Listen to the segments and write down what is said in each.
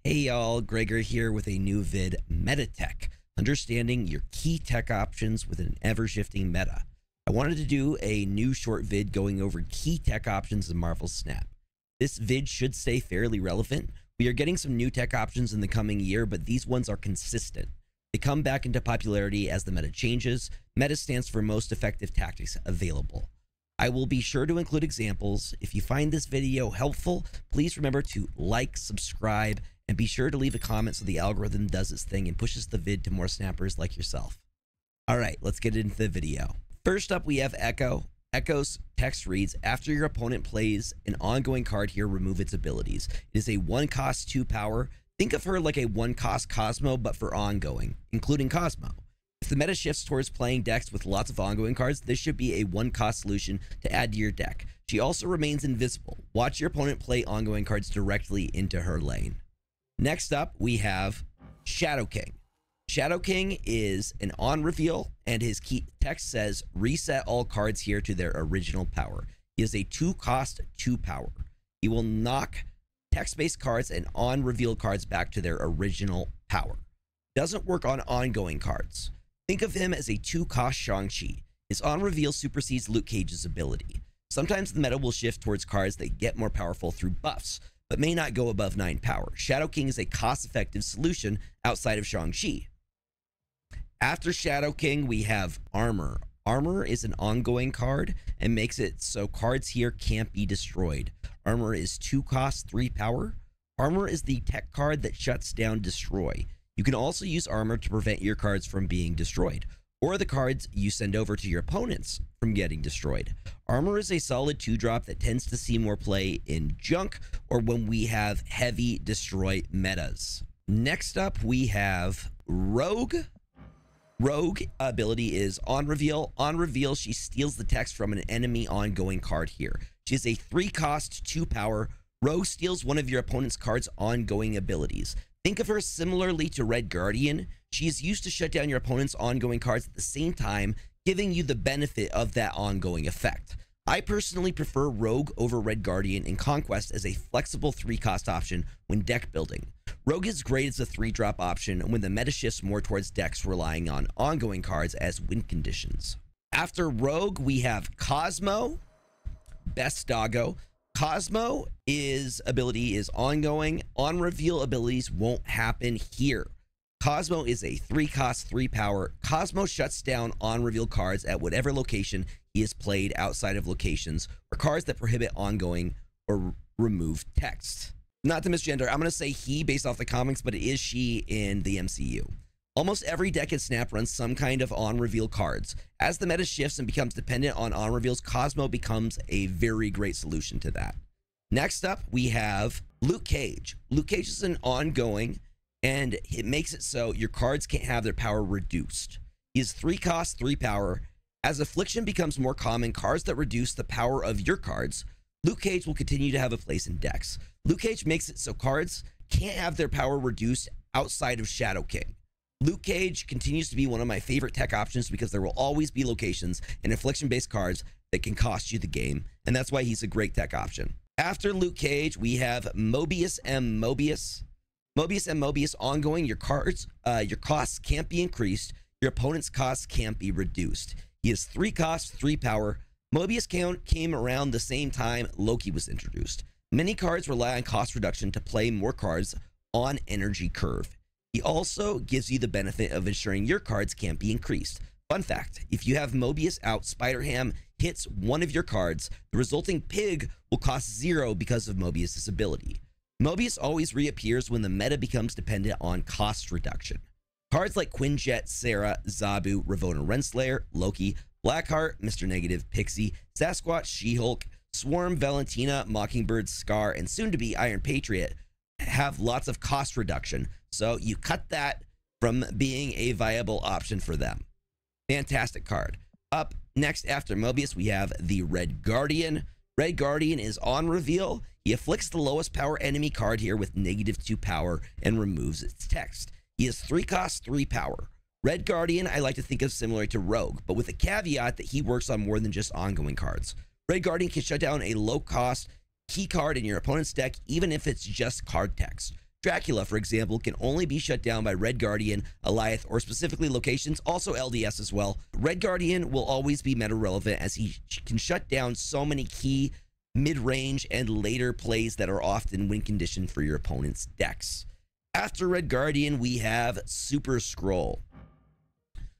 Hey y'all, Gregor here with a new vid, Meta Tech, understanding your key tech options with an ever-shifting meta. I wanted to do a new short vid going over key tech options in MarvelSNAP. This vid should stay fairly relevant. We are getting some new tech options in the coming year, but these ones are consistent. They come back into popularity as the meta changes. Meta stands for most effective tactics available. I will be sure to include examples. If you find this video helpful, please remember to like, subscribe, and be sure to leave a comment so the algorithm does its thing and pushes the vid to more snappers like yourself. All right, let's get into the video. First up, we have Echo. Echo's text reads, after your opponent plays an ongoing card here, remove its abilities. It is a 1 cost 2 power. Think of her like a 1 cost Cosmo, but for ongoing, including Cosmo. If the meta shifts towards playing decks with lots of ongoing cards, this should be a 1 cost solution to add to your deck. She also remains invisible. Watch your opponent play ongoing cards directly into her lane. Next up, we have Shadow King. Shadow King is an on reveal, and his key text says, reset all cards here to their original power. He is a 2 cost 2 power. He will knock text-based cards and on reveal cards back to their original power. Doesn't work on ongoing cards. Think of him as a 2 cost Shang-Chi. His on reveal supersedes Luke Cage's ability. Sometimes the meta will shift towards cards that get more powerful through buffs, but may not go above 9 power. Shadow King is a cost-effective solution outside of Shang-Chi. After Shadow King, we have Armor. Armor is an ongoing card and makes it so cards here can't be destroyed. Armor is 2 cost 3 power. Armor is the tech card that shuts down Destroy. You can also use Armor to prevent your cards from being destroyed, or the cards you send over to your opponents from getting destroyed. Armor is a solid 2-drop that tends to see more play in junk or when we have heavy destroy metas. Next up, we have Rogue. Rogue ability is on reveal. On reveal, she steals the text from an enemy ongoing card here. She is a 3 cost 2 power. Rogue steals one of your opponent's cards' ongoing abilities. Think of her similarly to Red Guardian. She is used to shut down your opponent's ongoing cards at the same time, giving you the benefit of that ongoing effect. I personally prefer Rogue over Red Guardian in Conquest as a flexible 3 cost option when deck building. Rogue is great as a 3-drop option when the meta shifts more towards decks relying on ongoing cards as win conditions. After Rogue, we have Cosmo. Best doggo. Cosmo ability is ongoing. On reveal abilities won't happen here. Cosmo is a 3 cost 3 power. Cosmo shuts down on reveal cards at whatever location he is played outside of locations or cards that prohibit ongoing or remove text. Not to misgender, I'm going to say he based off the comics, but it is she in the MCU. Almost every deck in Snap runs some kind of on-reveal cards. As the meta shifts and becomes dependent on on-reveals, Cosmo becomes a very great solution to that. Next up, we have Luke Cage. Luke Cage is an ongoing, and it makes it so your cards can't have their power reduced. He is 3 cost 3 power. As Affliction becomes more common, cards that reduce the power of your cards, Luke Cage will continue to have a place in decks. Luke Cage makes it so cards can't have their power reduced outside of Shadow King. Luke Cage continues to be one of my favorite tech options because there will always be locations and affliction-based cards that can cost you the game, and that's why he's a great tech option. After Luke Cage, we have Mobius M Mobius. Mobius M Mobius ongoing, your costs can't be increased, your opponent's costs can't be reduced. He is 3 cost 3 power. Mobius came around the same time Loki was introduced. Many cards rely on cost reduction to play more cards on energy curve. He also gives you the benefit of ensuring your cards can't be increased. Fun fact, if you have Mobius out, Spider-Ham hits one of your cards, the resulting pig will cost 0 because of Mobius' ability. Mobius always reappears when the meta becomes dependent on cost reduction. Cards like Quinjet, Sarah, Zabu, Ravonna Renslayer, Loki, Blackheart, Mr. Negative, Pixie, Sasquatch, She-Hulk, Swarm, Valentina, Mockingbird, Scar, and soon-to-be Iron Patriot have lots of cost reduction, so you cut that from being a viable option for them. Fantastic card. Up next after Mobius, we have the Red Guardian. Red Guardian is on reveal. He afflicts the lowest power enemy card here with -2 power and removes its text. He is 3 cost 3 power. Red Guardian I like to think of similar to Rogue, but with a caveat that he works on more than just ongoing cards. Red Guardian can shut down a low cost key card in your opponent's deck, even if it's just card text. Dracula, for example, can only be shut down by Red Guardian, Alioth, or specifically locations, also LDS as well. Red Guardian will always be meta relevant as he can shut down so many key mid-range and later plays that are often win condition for your opponent's decks. After Red Guardian, we have Super Skrull.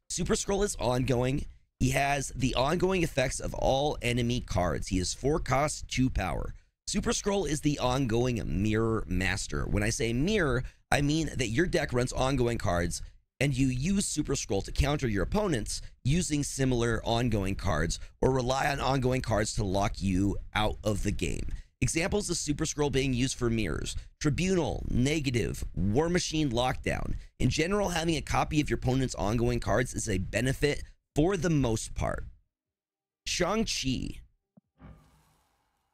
Super Skrull is ongoing. He has the ongoing effects of all enemy cards. He is 4 cost, 2 power. Super Skrull is the ongoing mirror master. When I say mirror, I mean that your deck runs ongoing cards and you use Super Skrull to counter your opponents using similar ongoing cards or rely on ongoing cards to lock you out of the game. Examples of Super Skrull being used for mirrors: Tribunal, Negative, War Machine, Lockdown. In general, having a copy of your opponent's ongoing cards is a benefit for the most part. Shang-Chi.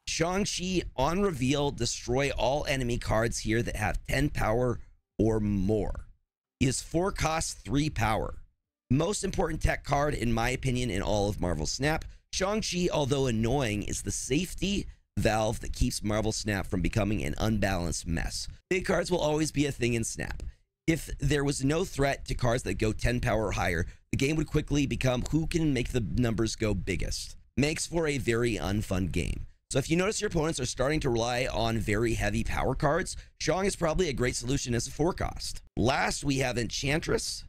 Shang-Chi, on reveal, destroy all enemy cards here that have 10 power or more. He is 4 cost, 3 power. Most important tech card, in my opinion, in all of MarvelSNAP. Shang-Chi, although annoying, is the safety valve that keeps MarvelSNAP from becoming an unbalanced mess. Big cards will always be a thing in Snap. If there was no threat to cards that go 10 power or higher, the game would quickly become who can make the numbers go biggest. Makes for a very unfun game. So if you notice your opponents are starting to rely on very heavy power cards, Shang is probably a great solution as a 4 cost. Last, we have Enchantress.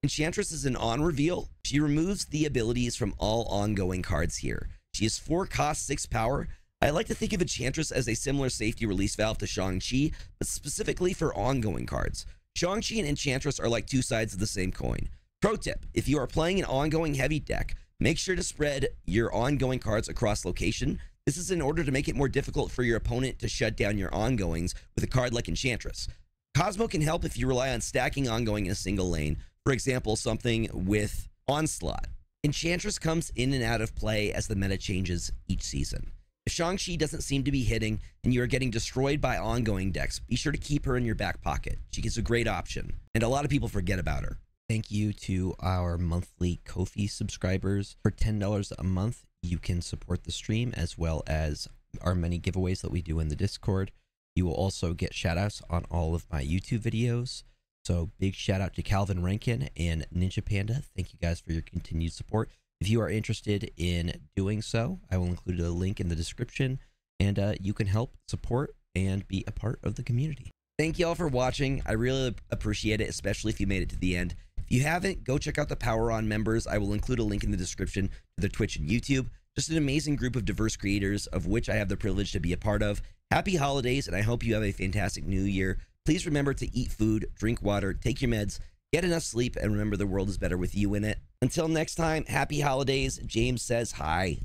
Enchantress is an on reveal. She removes the abilities from all ongoing cards here. She is 4 cost, 6 power. I like to think of Enchantress as a similar safety release valve to Shang-Chi, but specifically for ongoing cards. Shang-Chi and Enchantress are like 2 sides of the same coin. Pro tip: if you are playing an ongoing heavy deck, make sure to spread your ongoing cards across location. This is in order to make it more difficult for your opponent to shut down your ongoings with a card like Enchantress. Cosmo can help if you rely on stacking ongoing in a single lane. For example, something with Onslaught. Enchantress comes in and out of play as the meta changes each season. If Shang-Chi doesn't seem to be hitting and you are getting destroyed by ongoing decks, be sure to keep her in your back pocket. She is a great option, and a lot of people forget about her. Thank you to our monthly KOFI subscribers. For $10 a month, you can support the stream as well as our many giveaways that we do in the Discord. You will also get shoutouts on all of my YouTube videos. So big shout out to Calvin Rankin and Ninja Panda. Thank you guys for your continued support. If you are interested in doing so, I will include a link in the description, and you can help support and be a part of the community. Thank you all for watching. I really appreciate it, especially if you made it to the end. If you haven't, go check out the PWROn members. I will include a link in the description to their Twitch and YouTube. Just an amazing group of diverse creators, of which I have the privilege to be a part of. Happy holidays, and I hope you have a fantastic new year. Please remember to eat food, drink water, take your meds, get enough sleep, and remember the world is better with you in it. Until next time, happy holidays. James says hi.